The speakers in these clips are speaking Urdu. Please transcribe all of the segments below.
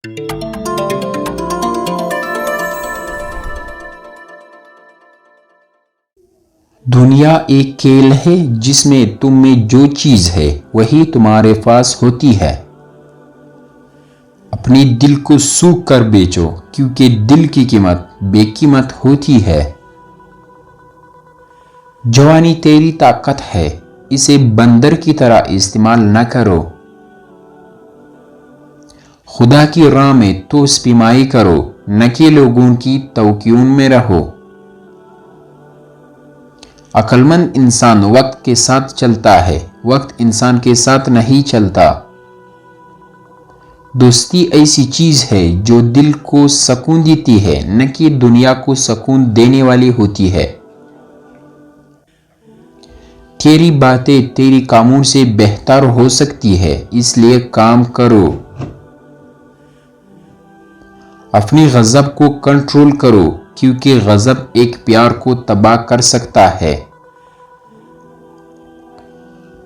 دنیا ایک کھیل ہے جس میں تم میں جو چیز ہے وہی تمہارے پاس ہوتی ہے۔ اپنی دل کو سوکھ کر بیچو کیونکہ دل کی قیمت بے قیمت ہوتی ہے۔ جوانی تیری طاقت ہے، اسے بندر کی طرح استعمال نہ کرو۔ خدا کی راہ میں توس پیمائی کرو، نہ کہ لوگوں کی توقیوں میں رہو۔ عقل مند انسان وقت کے ساتھ چلتا ہے، وقت انسان کے ساتھ نہیں چلتا۔ دوستی ایسی چیز ہے جو دل کو سکون دیتی ہے، نہ کہ دنیا کو سکون دینے والی ہوتی ہے۔ تیری باتیں تیری کاموں سے بہتر ہو سکتی ہے، اس لیے کام کرو۔ اپنی غضب کو کنٹرول کرو کیونکہ غضب ایک پیار کو تباہ کر سکتا ہے۔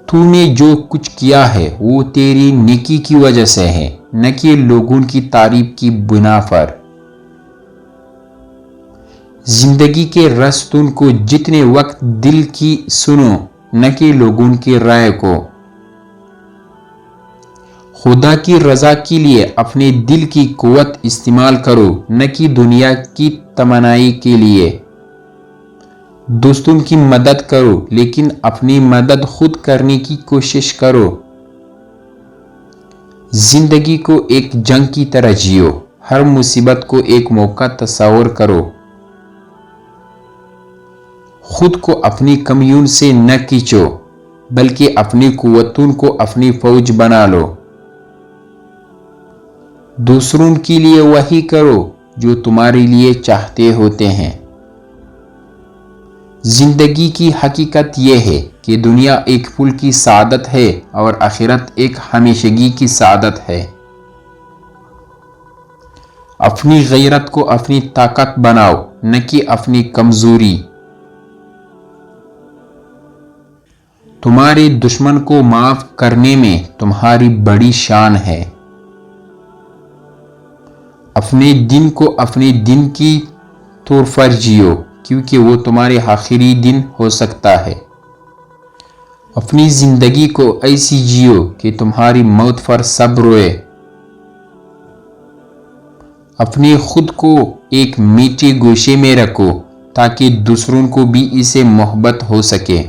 تو نے جو کچھ کیا ہے وہ تیری نیکی کی وجہ سے ہے، نہ کہ لوگوں کی تعریف کی بنا پر۔ زندگی کے راستوں کو جتنے وقت دل کی سنو، نہ کہ لوگوں کی رائے کو۔ خدا کی رضا کے لیے اپنے دل کی قوت استعمال کرو، نہ کہ دنیا کی تمنائی کے لیے۔ دوستوں کی مدد کرو لیکن اپنی مدد خود کرنے کی کوشش کرو۔ زندگی کو ایک جنگ کی طرح جیو، ہر مصیبت کو ایک موقع تصور کرو۔ خود کو اپنی کمیوں سے نہ کھینچو بلکہ اپنی قوتوں کو اپنی فوج بنا لو۔ دوسروں کے لیے وہی کرو جو تمہارے لیے چاہتے ہوتے ہیں۔ زندگی کی حقیقت یہ ہے کہ دنیا ایک پل کی سعادت ہے اور آخرت ایک ہمیشگی کی سعادت ہے۔ اپنی غیرت کو اپنی طاقت بناؤ، نہ کہ اپنی کمزوری۔ تمہارے دشمن کو معاف کرنے میں تمہاری بڑی شان ہے۔ اپنے دن کو اپنے دن کی طور پر جیو کیونکہ وہ تمہارے آخری دن ہو سکتا ہے۔ اپنی زندگی کو ایسی جیو کہ تمہاری موت پر سب روئے۔ اپنے خود کو ایک میٹھے گوشے میں رکھو تاکہ دوسروں کو بھی اسے محبت ہو سکے۔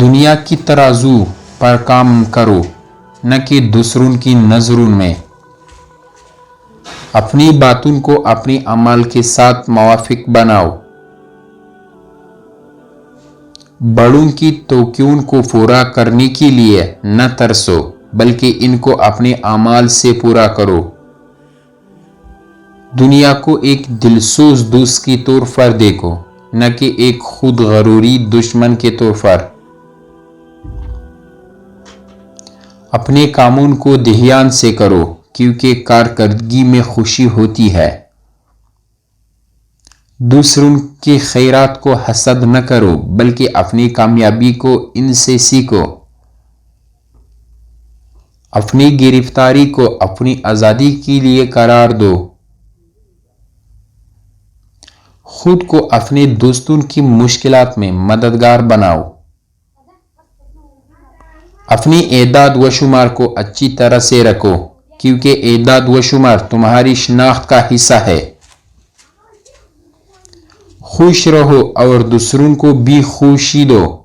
دنیا کی ترازو پر کام کرو، نہ کہ دوسروں کی نظروں میں۔ اپنی باتوں کو اپنے عمل کے ساتھ موافق بناؤ۔ بڑوں کی توقیوں کو پورا کرنے کے لیے نہ ترسو بلکہ ان کو اپنے اعمال سے پورا کرو۔ دنیا کو ایک دلسوز دوست کے طور پر دیکھو، نہ کہ ایک خود غروری دشمن کے طور پر۔ اپنے کاموں کو دھیان سے کرو کیونکہ کارکردگی میں خوشی ہوتی ہے۔ دوسروں کے خیرات کو حسد نہ کرو بلکہ اپنی کامیابی کو ان سے سیکھو۔ اپنی گرفتاری کو اپنی آزادی کے لیے قرار دو۔ خود کو اپنے دوستوں کی مشکلات میں مددگار بناؤ۔ اپنی اعداد و شمار کو اچھی طرح سے رکھو کیونکہ اعداد و شمار تمہاری شناخت کا حصہ ہے۔ خوش رہو اور دوسروں کو بھی خوشی دو۔